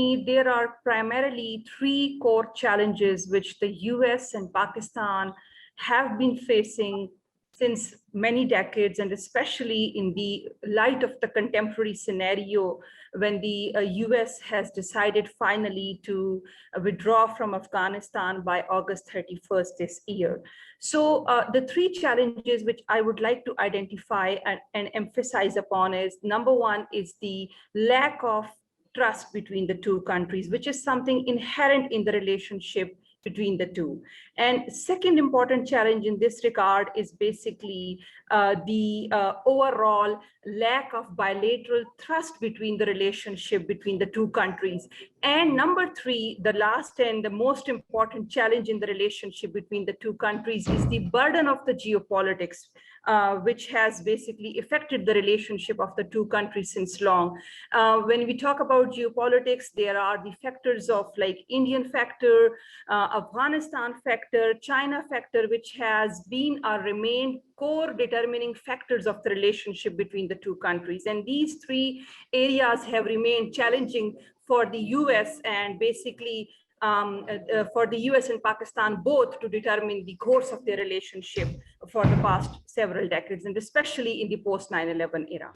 me, there are primarily three core challenges which the US and Pakistan have been facing since many decades, and especially in the light of the contemporary scenario when the US has decided finally to withdraw from Afghanistan by August 31st this year. So the three challenges which I would like to identify and emphasize upon is, number one is the lack of trust between the two countries, which is something inherent in the relationship between the two. And second important challenge in this regard is basically the overall lack of bilateral trust between the relationship between the two countries. And number three, the last and the most important challenge in the relationship between the two countries is the burden of the geopolitics, which has basically affected the relationship of the two countries since long. When we talk about geopolitics, there are the factors of like Indian factor, Afghanistan factor, China factor, which has been or remained core determining factors of the relationship between the two countries. And these three areas have remained challenging for the US and basically for the US and Pakistan both to determine the course of their relationship for the past several decades, and especially in the post 9/11 era.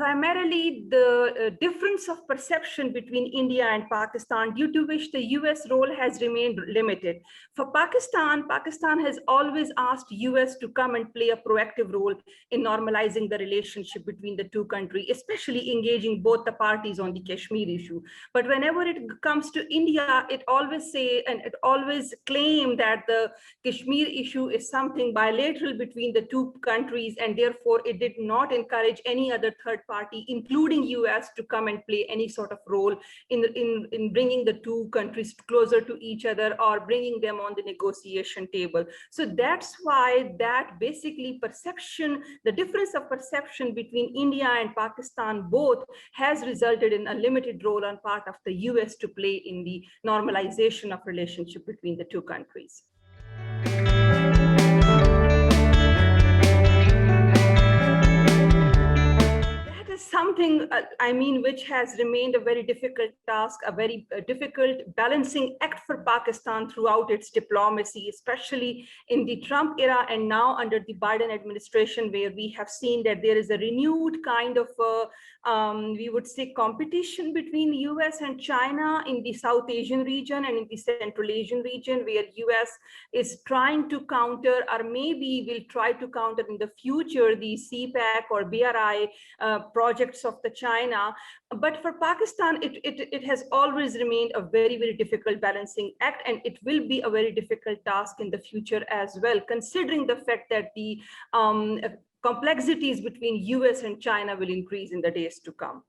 Primarily, the difference of perception between India and Pakistan, due to which the US role has remained limited. For Pakistan, Pakistan has always asked US to come and play a proactive role in normalizing the relationship between the two countries, especially engaging both the parties on the Kashmir issue. But whenever it comes to India, it always say and it always claim that the Kashmir issue is something bilateral between the two countries, and therefore it did not encourage any other third party, including US, to come and play any sort of role in bringing the two countries closer to each other or bringing them on the negotiation table. So that's why that basically perception, the difference of perception between India and Pakistan both has resulted in a limited role on part of the US to play in the normalization of relationship between the two countries. Something, I mean, which has remained a very difficult task, a very difficult balancing act for Pakistan throughout its diplomacy, especially in the Trump era and now under the Biden administration, where we have seen that there is a renewed kind of, we would say, competition between US and China in the South Asian region and in the Central Asian region, where US is trying to counter, or maybe will try to counter in the future, the CPEC or BRI projects of the China. But for Pakistan, it has always remained a very, very difficult balancing act, and it will be a very difficult task in the future as well, considering the fact that the complexities between US and China will increase in the days to come.